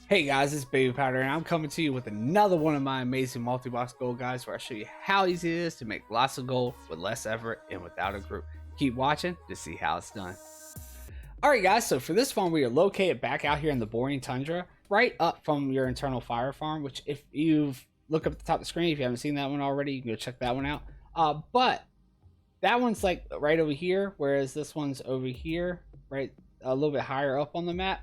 Hey guys, it's Babypowder and I'm coming to you with another one of my amazing multi-box gold guides where I show you how easy it is to make lots of gold with less effort and without a group. Keep watching to see how it's done. Alright guys, so for this farm we are located back out here in the Borean Tundra, right up from your internal fire farm, which if you've look up at the top of the screen, if you haven't seen that one already, you can go check that one out. But that one's like right over here, whereas this one's over here, right a little bit higher up on the map.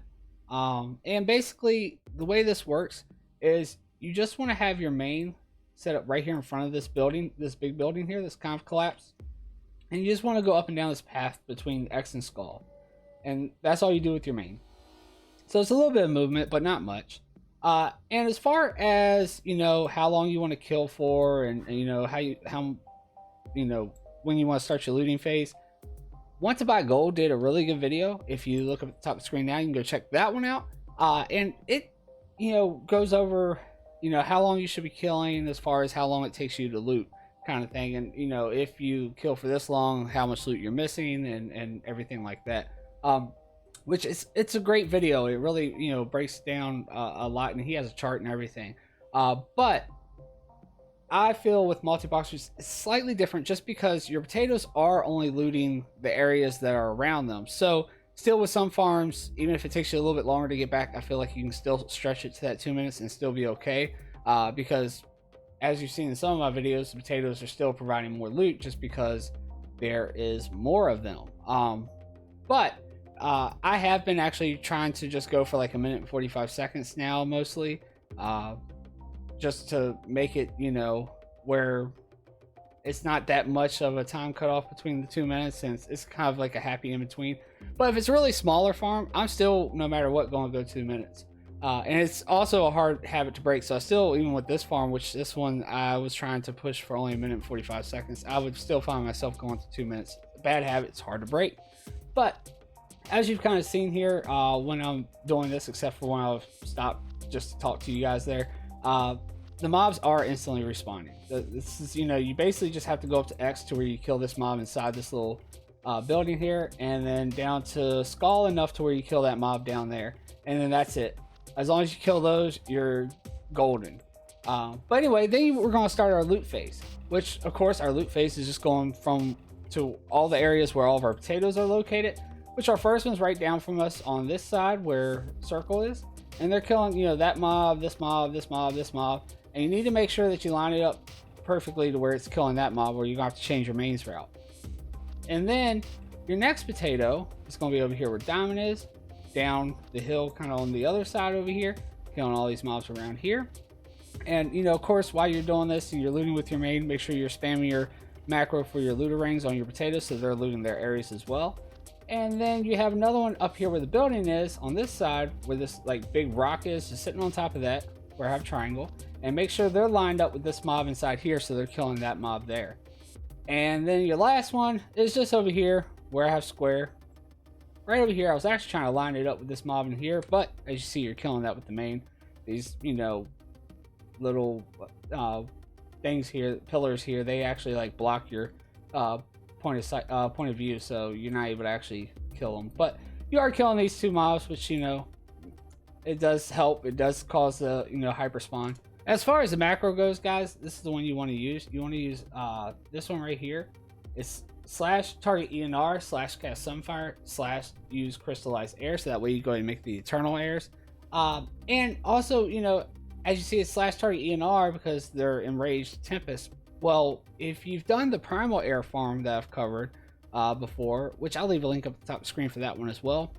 And basically the way this works is you just want to have your main set up right here in front of this building, this big building here, this kind of collapse. And you just want to go up and down this path between X and Skull. And that's all you do with your main. So it's a little bit of movement, but not much. And as far as, you know, how long you want to kill for and you know, when you want to start your looting phase, Want to Buy Gold did a really good video. If you look up at the top of the screen now, you can go check that one out. And it, goes over, how long you should be killing as far as how long it takes you to loot kind of thing. And, if you kill for this long, how much loot you're missing and everything like that. Which it's a great video. It really, breaks down a lot, and he has a chart and everything. But I feel with multi-boxers it's slightly different just because your potatoes are only looting the areas that are around them. So still with some farms, even if it takes you a little bit longer to get back, I feel like you can still stretch it to that 2 minutes and still be okay. Because as you've seen in some of my videos, the potatoes are still providing more loot just because there is more of them. But I have been actually trying to just go for like 1 minute and 45 seconds now mostly. Just to make it, where it's not that much of a time cutoff between the 2 minutes, and it's kind of like a happy in between. But if it's a really smaller farm, I'm still, no matter what, going to go 2 minutes. And it's also a hard habit to break. So I still, even with this farm, which this one I was trying to push for only 1 minute and 45 seconds, I would still find myself going to 2 minutes. Bad habit, it's hard to break. But as you've kind of seen here, when I'm doing this, except for when I've stopped just to talk to you guys there, the mobs are instantly respawning. This is, you basically just have to go up to X to where you kill this mob inside this little building here, and then down to Skull enough to where you kill that mob down there, and then that's it. As long as you kill those, you're golden. But anyway, then we're going to start our loot phase, which of course our loot phase is just going from to all the areas where all of our potatoes are located, which our first one's right down from us on this side where circle is, and they're killing, that mob, this mob, this mob, this mob. And you need to make sure that you line it up perfectly to where it's killing that mob, or you're going to have to change your mains route. And then your next potato is going to be over here where Diamond is, down the hill kind of on the other side over here, killing all these mobs around here. And, of course, while you're doing this and you're looting with your main, make sure you're spamming your macro for your looter rings on your potatoes so they're looting their areas as well. And then you have another one up here where the building is on this side, where this like big rock is, just sitting on top of that, where I have triangle. And make sure they're lined up with this mob inside here so they're killing that mob there. And then your last one is just over here where I have square. Right over here, I was actually trying to line it up with this mob in here, but as you see, you're killing that with the main. These, little things here, pillars here, they actually like block your point of view, so you're not able to actually kill them. But you are killing these two mobs, which, it does help. It does cause the, hyperspawn. As far as the macro goes, guys, this is the one you want to use. You want to use this one right here. It's / target ENR / cast Sunfire / use crystallized air. So that way you go ahead and make the eternal airs. And also, as you see, it's / target ENR because they're enraged Tempest. Well, if you've done the primal air farm that I've covered before, which I'll leave a link up at the top of the screen for that one as well.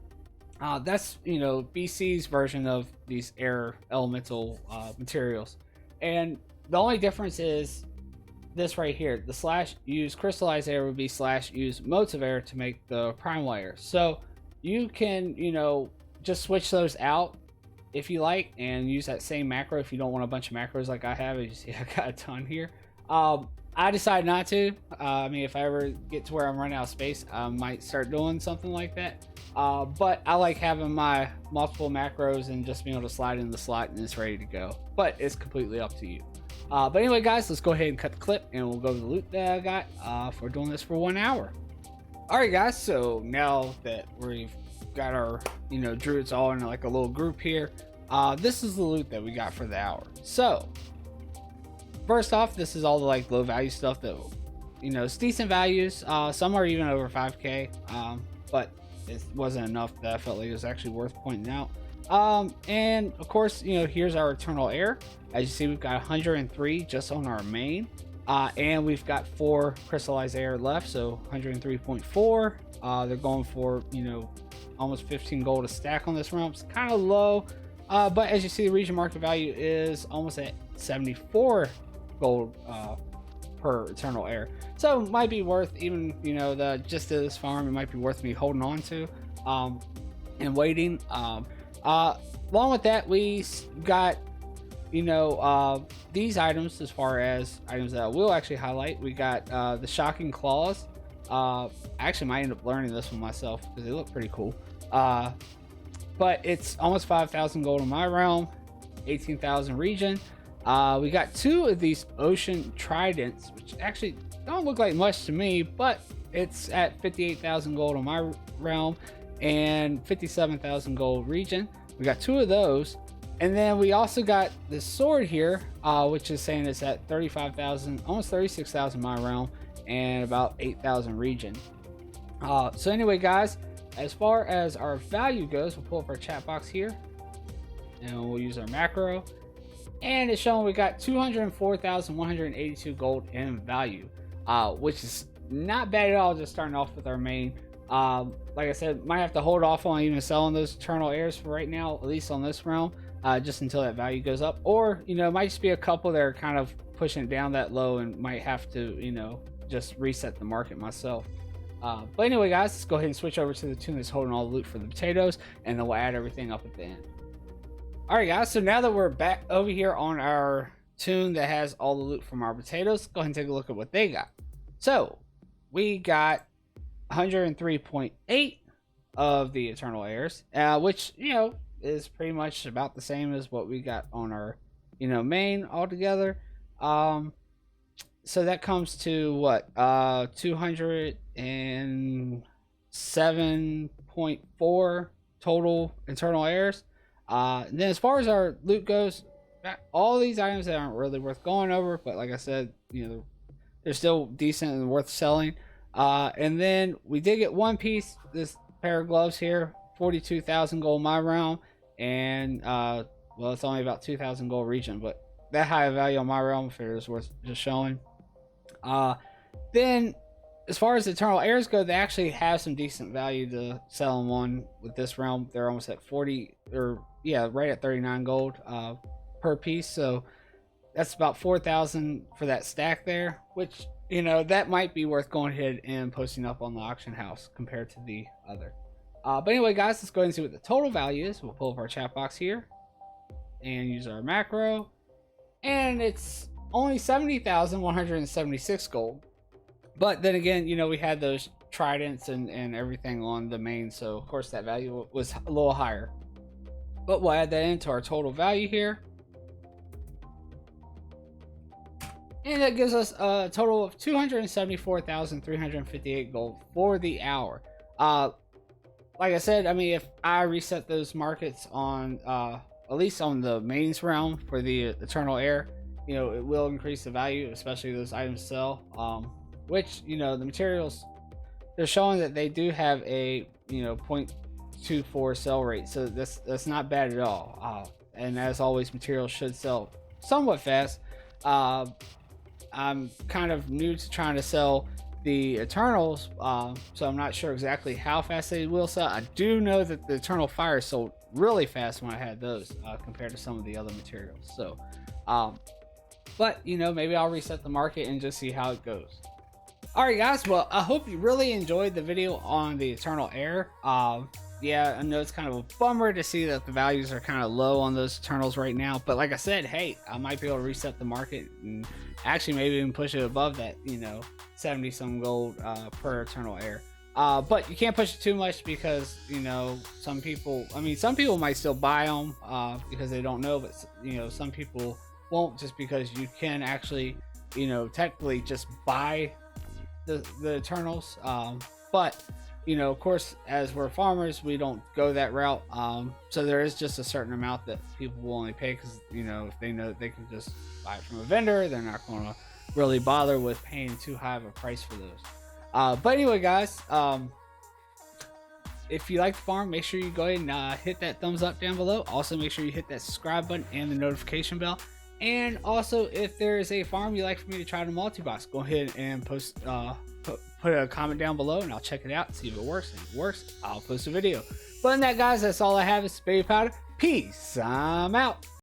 That's, BC's version of these air elemental materials. And the only difference is this right here. The / use crystallized air would be / use motes of air to make the primal air. So you can, just switch those out if you like and use that same macro if you don't want a bunch of macros like I have. As you see, I got a ton here. I decided not to. I mean, if I ever get to where I'm running out of space, I might start doing something like that. But I like having my multiple macros and just being able to slide in the slot and it's ready to go. But it's completely up to you. But anyway, guys, let's go ahead and cut the clip and we'll go to the loot that I got for doing this for 1 hour. Alright, guys, so now that we've got our, druids all in like a little group here, this is the loot that we got for the hour. So first off, this is all the like low value stuff that, you know, it's decent values. Some are even over 5k, but it wasn't enough that I felt like it was actually worth pointing out. And of course, you know, here's our eternal air. As you see, we've got 103 just on our main, and we've got 4 crystallized air left, so 103.4. They're going for, you know, almost 15 gold a stack on this realm. It's kind of low, but as you see, the region market value is almost at 74 gold per eternal air, so it might be worth, even, you know, the just this farm, it might be worth me holding on to and waiting. Along with that, we got, you know, these items. As far as items that I will actually highlight, we got the shocking claws. I actually might end up learning this one myself because they look pretty cool, but it's almost 5,000 gold in my realm, 18,000 region. We got 2 of these ocean tridents, which actually don't look like much to me, but it's at 58,000 gold in my realm and 57,000 gold region. We got 2 of those, and then we also got this sword here, which is saying it's at 35,000, almost 36,000 my realm, and about 8,000 region. So anyway, guys, as far as our value goes, we'll pull up our chat box here, and we'll use our macro, and it's showing we got 204,182 gold in value, which is not bad at all. Just starting off with our main. Like I said, might have to hold off on even selling those eternal airs for right now, at least on this realm, just until that value goes up. Or, you know, it might just be a couple that are kind of pushing it down that low and might have to, you know, just reset the market myself. But anyway, guys, let's go ahead and switch over to the toon that's holding all the loot for the potatoes, and then we'll add everything up at the end. All right, guys, so now that we're back over here on our toon that has all the loot from our potatoes, let's go ahead and take a look at what they got. So we got 103.8 of the eternal airs, which, you know, is pretty much about the same as what we got on our, you know, main altogether. So that comes to what, 207.4 total internal airs. And then as far as our loot goes, all these items that aren't really worth going over, but like I said, you know, they're still decent and worth selling. And then we did get one piece, this pair of gloves here, 42,000 gold my realm, and well, it's only about 2,000 gold region, but that high value on my realm, if it is worth just showing. Then as far as eternal airs go, they actually have some decent value to sell them on with this realm. They're almost at 40, or yeah, right at 39 gold per piece, so that's about 4,000 for that stack there, which, you know, that might be worth going ahead and posting up on the auction house compared to the other. But anyway, guys, let's go ahead and see what the total value is. We'll pull up our chat box here and use our macro, and it's only 70,176 gold. But then again, you know, we had those tridents and everything on the main, so of course that value was a little higher. But we'll add that into our total value here, and that gives us a total of 274,358 gold for the hour. Like I said, I mean, if I reset those markets on at least on the mains realm for the eternal air, you know, it will increase the value, especially those items sell. Which, you know, the materials, they're showing that they do have a, you know, 0.24 sell rate, so that's not bad at all. And as always, materials should sell somewhat fast. I'm kind of new to trying to sell the Eternals, so I'm not sure exactly how fast they will sell. I do know that the Eternal Fire sold really fast when I had those compared to some of the other materials. So, but, you know, maybe I'll reset the market and just see how it goes. Alright, guys, well, I hope you really enjoyed the video on the Eternal Air. Yeah, I know it's kind of a bummer to see that the values are kind of low on those Eternals right now, but like I said, hey, I might be able to reset the market and actually maybe even push it above that, you know, 70 some gold per Eternal Air. But you can't push it too much because, you know, some people might still buy them because they don't know, but, you know, some people won't, just because you can actually, you know, technically just buy the Eternals. But you know, of course, as we're farmers, we don't go that route. So there is just a certain amount that people will only pay because, you know, if they know that they can just buy it from a vendor, they're not going to really bother with paying too high of a price for those. But anyway, guys, if you like the farm, make sure you go ahead and hit that thumbs up down below. Also, make sure you hit that subscribe button and the notification bell. And also, if there is a farm you'd like for me to try to multi-box, go ahead and post, put a comment down below, and I'll check it out, see if it works. And if it works, I'll post a video. But in that, guys, that's all I have. Is Babypowder. Peace. I'm out.